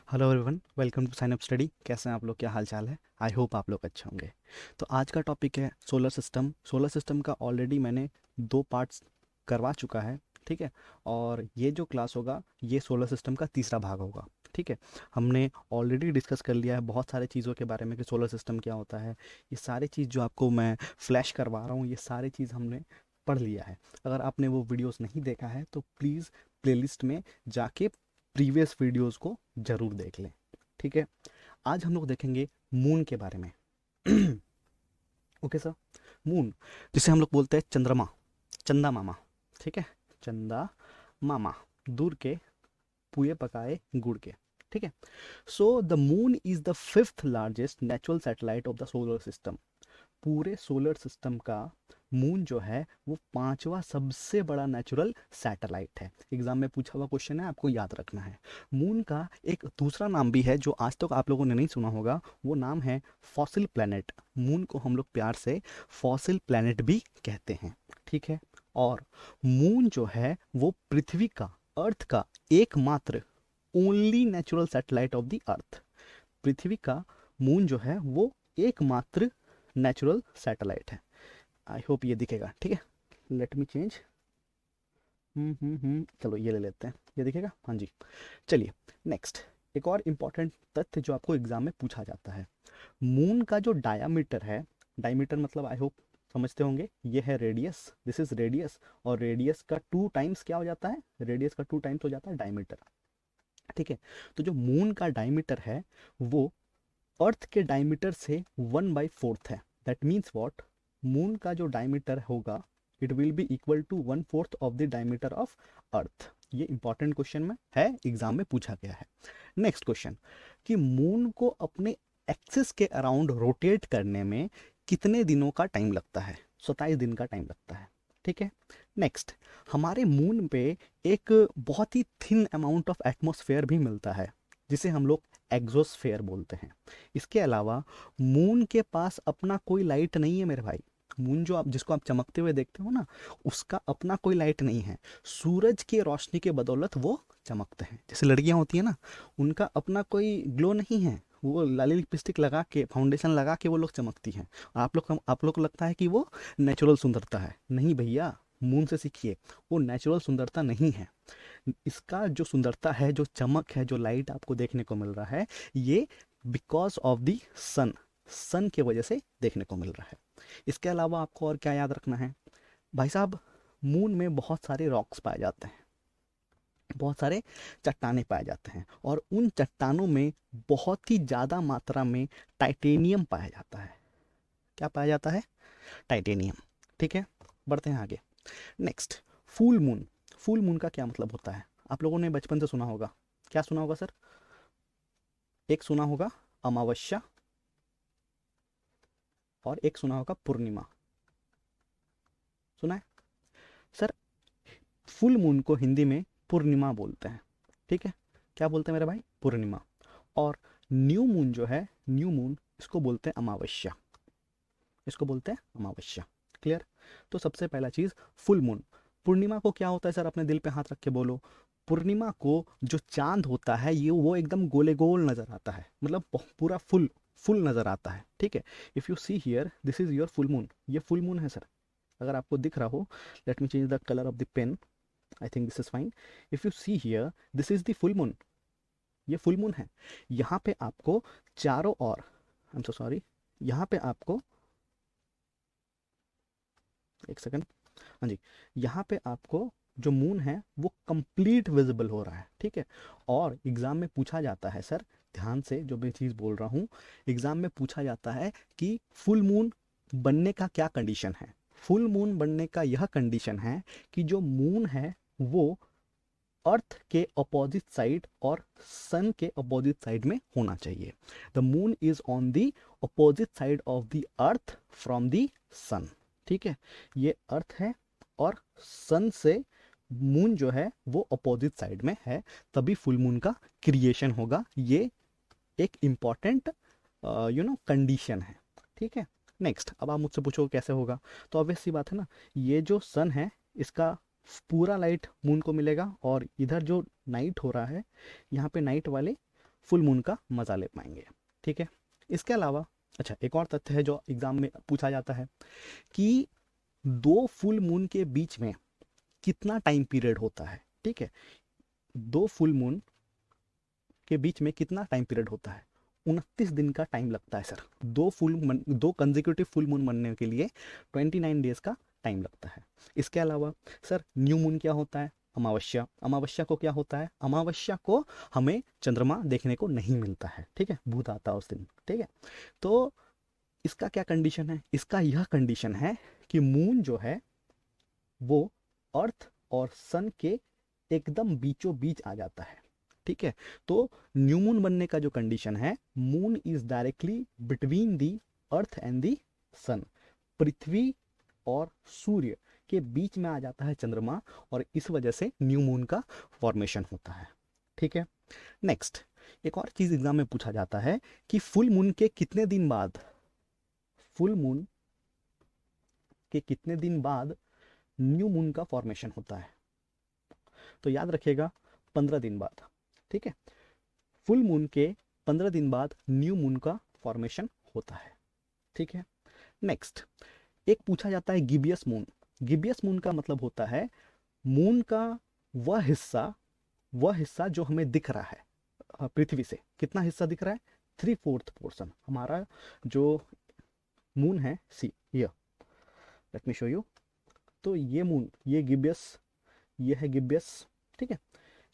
Hello everyone, welcome to sign up study. कैसे हैं आप लोग? क्या हाल चाल है? आई होप आप लोग अच्छे होंगे। तो आज का टॉपिक है सोलर सिस्टम। सोलर सिस्टम का ऑलरेडी मैंने दो पार्ट्स करवा चुका है, ठीक है। और ये जो क्लास होगा ये सोलर सिस्टम का तीसरा भाग होगा, ठीक है। हमने ऑलरेडी डिस्कस कर लिया है बहुत सारे चीज़ों के बारे में कि सोलर सिस्टम क्या होता है। ये सारी चीज़ जो आपको मैं फ्लैश करवा रहा हूँ, ये सारी चीज़ हमने पढ़ लिया है। अगर आपने वो वीडियोस नहीं देखा है तो प्लीज़ प्लेलिस्ट में जाके प्रीवियस वीडियोस को ज़रूर देख लें, ठीक है। आज हम लोग देखेंगे मून के बारे में। Okay sir. मून, जिसे हम लोग बोलते हैं चंद्रमा, चंदा मामा, ठीक है। चंदा मामा, दूर के पुए पकाए गुड़ के, ठीक है। So the moon is the fifth largest natural satellite of the solar system. पूरे सोलर सिस्टम का मून जो है वो पांचवा सबसे बड़ा नेचुरल सैटेलाइट है। एग्जाम में पूछा हुआ क्वेश्चन है, आपको याद रखना है। मून का एक दूसरा नाम भी है जो आज तक आप लोगों ने नहीं सुना होगा, वो नाम है फॉसिल प्लैनेट। मून को हम लोग प्यार से फॉसिल प्लैनेट भी कहते हैं, ठीक है। और मून जो है वो पृथ्वी का, अर्थ का एकमात्र, only natural satellite of the earth. पृथ्वी का मून जो है वो एकमात्र नेचुरल सैटेलाइट है। आई होप ये दिखेगा, ठीक है। Late me change. चलो ये ले लेते हैं, ये दिखेगा, हाँ जी। चलिए नेक्स्ट, एक और इम्पॉर्टेंट तथ्य जो आपको एग्जाम में पूछा जाता है। मून का जो डायामीटर है, डायमीटर मतलब आई होप समझते होंगे, ये है रेडियस, दिस इज रेडियस। और रेडियस का टू टाइम्स क्या हो जाता है? रेडियस का टू टाइम्स हो जाता है डायमीटर, ठीक है। तो जो मून का डायमीटर है वो अर्थ के डायमीटर से 1/4 है। That means what? मून का जो डायमीटर होगा it will be equal to 1/4 of the diameter of earth. ये इंपॉर्टेंट क्वेश्चन में है, एग्जाम में पूछा गया है। नेक्स्ट क्वेश्चन, कि मून को अपने एक्सिस के अराउंड रोटेट करने में कितने दिनों का टाइम लगता है? 27 दिन का टाइम लगता है, ठीक है। नेक्स्ट, हमारे मून पे एक बहुत ही थिन अमाउंट ऑफ एटमॉस्फेयर भी मिलता है जिसे हम लोग एग्जोस्फेयर बोलते हैं। इसके अलावा मून के पास अपना कोई लाइट नहीं है मेरे भाई। मून जो आप, जिसको आप चमकते हुए देखते हो ना, उसका अपना कोई लाइट नहीं है। सूरज की रोशनी के बदौलत वो चमकते हैं। जैसे लड़कियां होती है ना, उनका अपना कोई ग्लो नहीं है, वो लाली लिपस्टिक लगा के, फाउंडेशन लगा के वो लोग चमकती हैं। आप लोग को लगता है कि वो नेचुरल सुंदरता है। नहीं भैया, मून से सीखिए, वो नेचुरल सुंदरता नहीं है। इसका जो सुंदरता है, जो चमक है, जो लाइट आपको देखने को मिल रहा है, ये बिकॉज ऑफ द सन, सन की वजह से देखने को मिल रहा है। इसके अलावा आपको और क्या याद रखना है भाई साहब? मून में बहुत सारे रॉक्स पाए जाते हैं, बहुत सारे चट्टाने पाए जाते हैं, और उन चट्टानों में बहुत ही ज़्यादा मात्रा में टाइटेनियम पाया जाता है। क्या पाया जाता है? टाइटेनियम, ठीक है। बढ़ते हैं आगे। Next, full moon. Full moon का क्या मतलब होता है? आप लोगों ने बचपन से सुना होगा। क्या सुना होगा सर? एक सुना होगा अमावस्या, और एक सुना होगा पूर्णिमा। सुना है सर? फुल मून को हिंदी में पूर्णिमा बोलते हैं, ठीक है। क्या बोलते हैं मेरे भाई? पूर्णिमा। और न्यू मून जो है, न्यू मून, इसको बोलते हैं अमावस्या, इसको बोलते हैं अमावस्या। क्लियर? तो सबसे पहला चीज, फुल मून। पूर्णिमा को क्या होता है सर? अपने दिल पे हाथ रख के बोलो। पूर्णिमा को जो चांद होता है ये वो एकदम गोले गोल नजर आता है, मतलब पूरा फुल फुल नजर आता है, ठीक है। If you see here, this is your full moon, ये फुल मून है सर। अगर आपको दिख रहा हो, let me change the colour of the pen. I think this is fine. If you see here, this is the full moon, ये full moon है। यहाँ पे आपको चारों ओर, आई एम सो सॉरी, यहाँ पे आपको, एक सेकंड, हाँ जी, यहाँ पे आपको जो मून है वो कंप्लीट विजिबल हो रहा है, ठीक है। और एग्जाम में पूछा जाता है सर, ध्यान से जो मैं चीज़ बोल रहा हूँ, एग्जाम में पूछा जाता है कि फुल मून बनने का क्या कंडीशन है। फुल मून बनने का यह कंडीशन है कि जो मून है वो अर्थ के अपोजिट साइड और सन के अपोजिट साइड में होना चाहिए। The moon is on the opposite side of the earth from the sun, ठीक है। ये अर्थ है और सन से मून जो है वो अपोजिट साइड में है, तभी फुल मून का क्रिएशन होगा। ये एक इम्पॉर्टेंट कंडीशन है, ठीक है। नेक्स्ट, अब आप मुझसे पूछो कैसे होगा? तो ऑब्वियस सी बात है ना, ये जो सन है इसका पूरा लाइट मून को मिलेगा, और इधर जो नाइट हो रहा है, यहाँ पे नाइट वाले फुल मून का मज़ा ले पाएंगे। ठीक है, इसके अलावा अच्छा एक और तथ्य है जो एग्जाम में पूछा जाता है कि दो फुल मून के बीच में कितना टाइम पीरियड होता है। ठीक है, दो फुल मून के बीच में कितना टाइम पीरियड होता है, 29 दिन का टाइम लगता है सर। दो कंजिक्यूटिव फुल मून बनने के लिए 29 डेज का टाइम लगता है। इसके अलावा सर न्यू मून क्या होता है, अमावस्या। अमावस्या को क्या होता है, अमावस्या को हमें चंद्रमा देखने को नहीं मिलता है। ठीक है, भूत आता है उस दिन। ठीक है, तो इसका क्या कंडीशन है, इसका यह कंडीशन है कि मून जो है वो अर्थ और सन के एकदम बीचों बीच आ जाता है। ठीक है, तो न्यू मून बनने का जो कंडीशन है, moon is directly between the earth and the sun, पृथ्वी और सूर्य के बीच में आ जाता है चंद्रमा, और इस वजह से न्यू मून का फॉर्मेशन होता है। ठीक है, नेक्स्ट एक और चीज एग्जाम में पूछा जाता है कि फुल मून के कितने दिन बाद, फुल मून के कितने दिन बाद न्यू मून का फॉर्मेशन होता है। तो याद रखिएगा 15 दिन बाद। ठीक है, फुल मून के 15 दिन बाद न्यू मून का फॉर्मेशन होता है। ठीक है, नेक्स्ट एक पूछा जाता है गिबियस मून। गिबियस मून का मतलब होता है मून का वह हिस्सा जो हमें दिख रहा है पृथ्वी से। कितना हिस्सा दिख रहा है, 3/4 पोर्शन हमारा जो मून है। सी ये लेट मी शो यू। तो ये मून, ये गिबियस, ये है गिब्यस। ठीक है,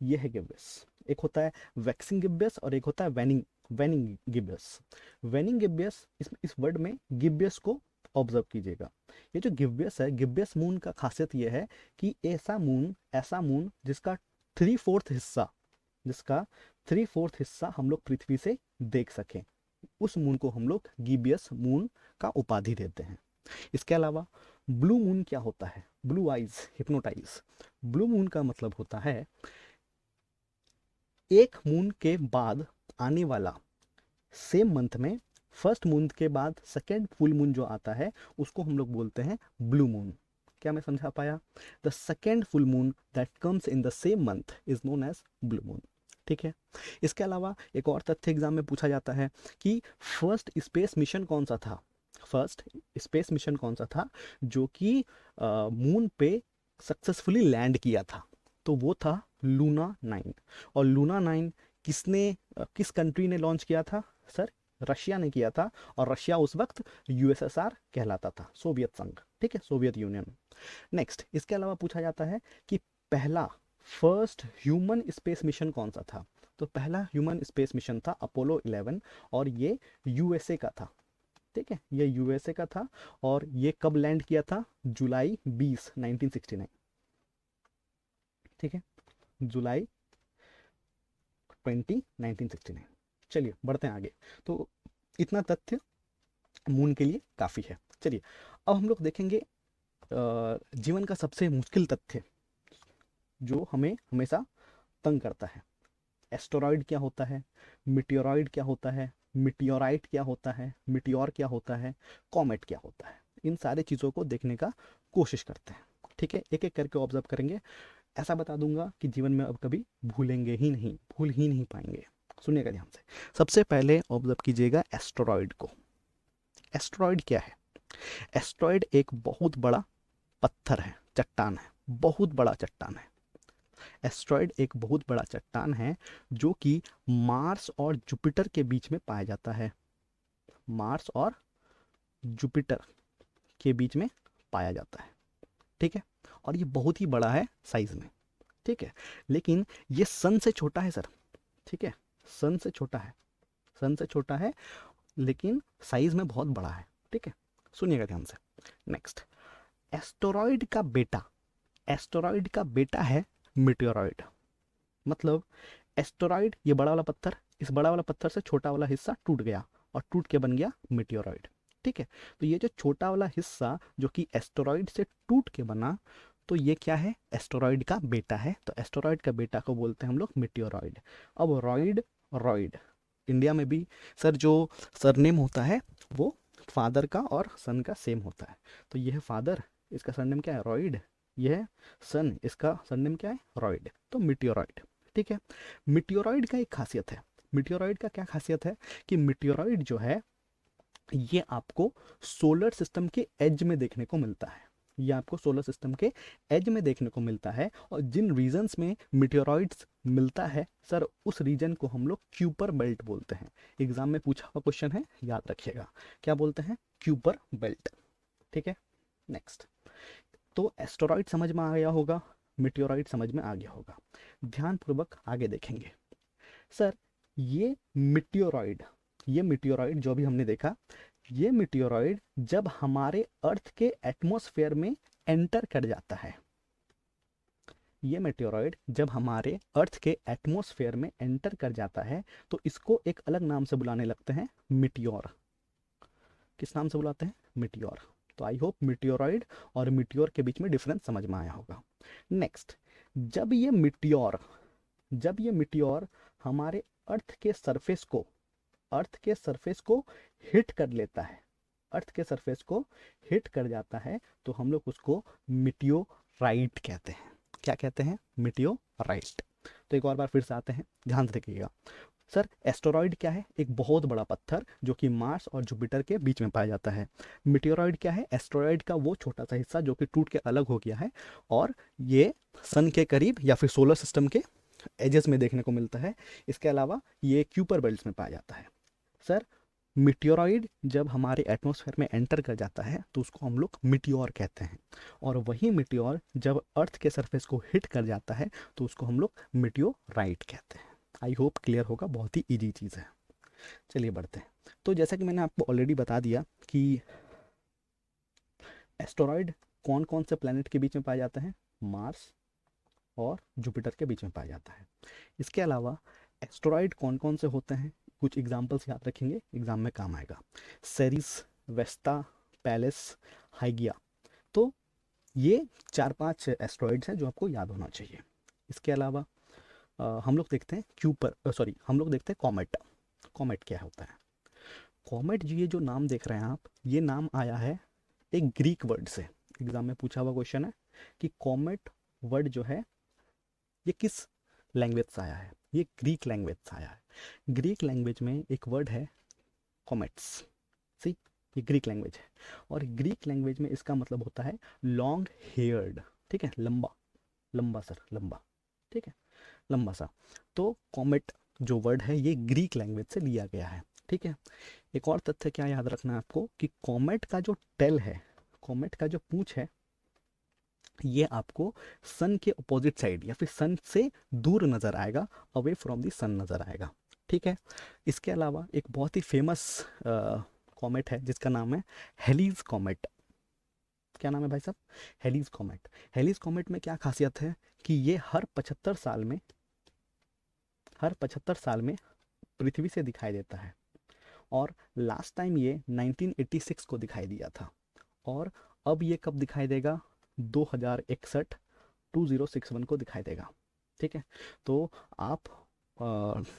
ये है गिब्यस। एक होता है वैक्सिंग गिब्यस और एक होता है वैनिंग वैनिंग गिब्यस। वैनिंग गिब्यस, इस वर्ड में गिब्यस को ऑब्जर्व कीजिएगा। ये जो गिब्यस है, गिब्यस मून का खासियत ये है कि ऐसा मून जिसका 3/4 हिस्सा हम लोग पृथ्वी से देख सकें, उस मून को हम लोग गिबियस मून का उपाधि देते हैं। इसके अलावा ब्लू मून क्या होता है, blue eyes hypnotise. Blue moon का मतलब होता है एक मून के बाद आने वाला, सेम मंथ में फर्स्ट मून के बाद सेकेंड फुल मून जो आता है उसको हम लोग बोलते हैं ब्लू मून। क्या मैं समझा पाया, the second full moon that comes in the same month is known as blue moon. ठीक है, इसके अलावा एक और तथ्य एग्जाम में पूछा जाता है कि फर्स्ट स्पेस मिशन कौन सा था, फर्स्ट स्पेस मिशन कौन सा था जो कि मून पे सक्सेसफुली लैंड किया था। तो वो था लूना 9। और लूना 9 किस कंट्री ने लॉन्च किया था सर, रशिया ने किया था। और रशिया उस वक्त यूएसएसआर कहलाता था, सोवियत संघ। ठीक है, सोवियत यूनियन। नेक्स्ट इसके अलावा पूछा जाता है कि पहला फर्स्ट ह्यूमन स्पेस मिशन कौन सा था। तो पहला ह्यूमन स्पेस मिशन था अपोलो 11 और ये यूएसए का था। ठीक है, ये यूएसए का था और ये कब लैंड किया था, जुलाई 20 1969। ठीक है, जुलाई 1969। चलिए बढ़ते हैं आगे। तो इतना तथ्य मून के लिए काफ़ी है। चलिए अब हम लोग देखेंगे जीवन का सबसे मुश्किल तथ्य जो हमें हमेशा तंग करता है। एस्टेरॉयड क्या होता है, मिटियोरॉयड क्या होता है, मिटियोराइट क्या होता है, मिटियोर क्या होता है, कॉमेट क्या होता है। इन सारी चीज़ों को देखने का कोशिश करते हैं। ठीक है, एक एक करके ऑब्जर्व करेंगे। ऐसा बता दूंगा कि जीवन में अब कभी भूल ही नहीं पाएंगे। सुनिएगा ध्यान से। सबसे पहले ऑब्जर्व कीजिएगा एस्टेरॉयड को। एस्टेरॉयड क्या है, एस्टेरॉयड एक बहुत बड़ा पत्थर है, चट्टान है, बहुत बड़ा चट्टान है। एस्टेरॉयड एक बहुत बड़ा चट्टान है जो कि मार्स और जुपिटर के बीच में पाया जाता है। मार्स और जुपिटर के बीच में पाया जाता है। ठीक है, और ये बहुत ही बड़ा है साइज में। ठीक है, लेकिन ये सन से छोटा है सर। ठीक है, सन से छोटा है, सन से छोटा है लेकिन साइज में बहुत बड़ा है। ठीक है, सुनिएगा ध्यान से। नेक्स्ट एस्टेरॉयड का बेटा, एस्टेरॉयड का बेटा है मिटियोरॉयड। मतलब एस्टेरॉयड ये बड़ा वाला पत्थर, इस बड़ा वाला पत्थर से छोटा वाला हिस्सा टूट गया और टूट के बन गया मिटियोरॉयड। ठीक है, तो ये जो छोटा वाला हिस्सा जो कि एस्टेरॉयड से टूट के बना, तो ये क्या है, एस्टेरॉयड का बेटा है। तो एस्टेरॉयड का बेटा को बोलते हैं हम लोग मिटियोरॉयड। अब रॉयड, रॉयड इंडिया में भी सर जो सरनेम होता है वो फादर का और सन का सेम होता है। तो ये है फादर, इसका सरनेम क्या है, रॉयड। ये है सन, इसका सरनेम क्या है, रॉयड। तो मिटियोरॉयड। ठीक है, मिटियोरॉयड का एक खासियत है, मीटियोरॉइड का क्या खासियत है कि मीटियोरॉइड जो है ये आपको सोलर सिस्टम के एज में देखने को मिलता है। ये आपको सोलर सिस्टम के एज में देखने को मिलता है, और जिन रीजन्स में मीटियोरॉइड्स मिलता है सर, उस रीजन को हम लोग क्यूपर बेल्ट बोलते हैं। एग्जाम में पूछा हुआ क्वेश्चन है, याद रखिएगा, क्या बोलते हैं? Kuiper belt. ठीक है, नेक्स्ट। तो एस्टेरॉइड समझ में आ गया होगा, मीटियोरॉइड समझ में आ गया होगा। ध्यानपूर्वक आगे देखेंगे सर। ये मीटियोरॉइड जो भी हमने देखा, ये मीटियोरॉइड जब हमारे अर्थ के एटमॉस्फेयर में एंटर कर जाता है, ये मेटेओरॉइड जब हमारे अर्थ के एटमॉस्फेयर में एंटर कर जाता है तो इसको एक अलग नाम से बुलाने लगते हैं, मिटियोर। किस नाम से बुलाते हैं? मिटियोर। तो आई होप मिटियोरॉइड और मिटियोर के बीच में डिफरेंस समझ में आया होगा। नेक्स्ट, जब ये मिटियोर हमारे अर्थ के सरफेस को हिट कर लेता है, अर्थ के सरफेस को हिट कर जाता है, तो हम लोग उसको मिटियोराइट कहते हैं। क्या कहते हैं? मिटियोराइट। तो एक और बार फिर से आते हैं, ध्यान से देखिएगा सर। एस्टेरॉइड क्या है? एक बहुत बड़ा पत्थर जो कि मार्स और जुपिटर के बीच में पाया जाता है। मिटियोरॉइड क्या है? एस्टेरॉइड का वो छोटा सा हिस्सा जो कि टूट के अलग हो गया है और ये सन के करीब या फिर सोलर सिस्टम के एजेस में देखने को मिलता है। इसके अलावा ये क्यूपर बेल्ट्स में पाया जाता है। सर, मिटियोरॉइड जब हमारे एटमॉस्फेयर में एंटर कर जाता है तो उसको हम लोग मिटियोर कहते हैं, और वही मिटियोर जब अर्थ के सरफेस को हिट कर जाता है तो उसको हम लोग मिटियोराइट कहते हैं। आई होप क्लियर होगा, बहुत ही इजी चीज़ है। चलिए बढ़ते हैं। तो जैसा कि मैंने आपको ऑलरेडी बता दिया कि एस्टेरॉइड कौन कौन से प्लैनेट के बीच में पाया जाता है, मार्स और जुपिटर के बीच में पाया जाता है। इसके अलावा एस्टेरॉइड कौन कौन से होते हैं, कुछ एग्जाम्पल्स याद रखेंगे, एग्जाम में काम आएगा। Ceres, Vesta, Pallas, Hygiea. तो ये 4-5 एस्टेरॉइड्स हैं जो आपको याद होना चाहिए। इसके अलावा हम लोग देखते हैं हम लोग देखते हैं कॉमेट। कॉमेट क्या होता है? कॉमेट जी, ये जो नाम देख रहे हैं आप, ये नाम आया है एक ग्रीक वर्ड से। एग्जाम में पूछा हुआ क्वेश्चन है कि कॉमेट वर्ड जो है ये किस लैंग्वेज से आया है? ये ग्रीक लैंग्वेज से आया है। ग्रीक लैंग्वेज में एक वर्ड है कॉमेट्स। सी, ये ग्रीक लैंग्वेज है, और ग्रीक लैंग्वेज में इसका मतलब होता है लॉन्ग हेयर्ड। ठीक है, लंबा, लंबा सर, लंबा। ठीक है, लंबा सा। तो कॉमेट जो वर्ड है ये ग्रीक लैंग्वेज से लिया गया है। ठीक है, एक और तथ्य क्या याद रखना है आपको कि कॉमेट का जो टेल है, कॉमेट का जो पूंछ है, ये आपको सन के अपोजिट साइड या फिर सन से दूर नजर आएगा, अवे फ्रॉम द सन नजर आएगा। ठीक है, इसके अलावा एक बहुत ही फेमस कॉमेट है जिसका नाम है हेलीज कॉमेट। क्या नाम है भाई साहब? हेलीज कॉमेट। हेलीज कॉमेट में क्या खासियत है कि ये हर 75 साल में पृथ्वी से दिखाई देता है, और लास्ट टाइम ये 1986 को दिखाई दिया था, और अब ये कब दिखाई देगा? 2061 2061 को दिखाई देगा। ठीक है, तो आप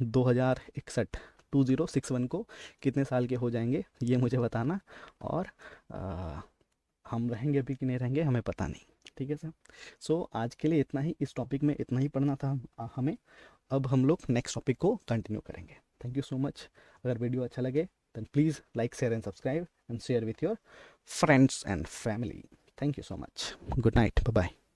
2061 2061 को कितने साल के हो जाएंगे ये मुझे बताना, और हम रहेंगे भी कि नहीं रहेंगे हमें पता नहीं। ठीक है सर। सो आज के लिए इतना ही, इस टॉपिक में इतना ही पढ़ना था हमें। अब हम लोग नेक्स्ट टॉपिक को कंटिन्यू करेंगे। Thank you so much. अगर वीडियो अच्छा लगे then please like, share and subscribe and share with your friends and family. Thank you so much. Good night. Bye bye.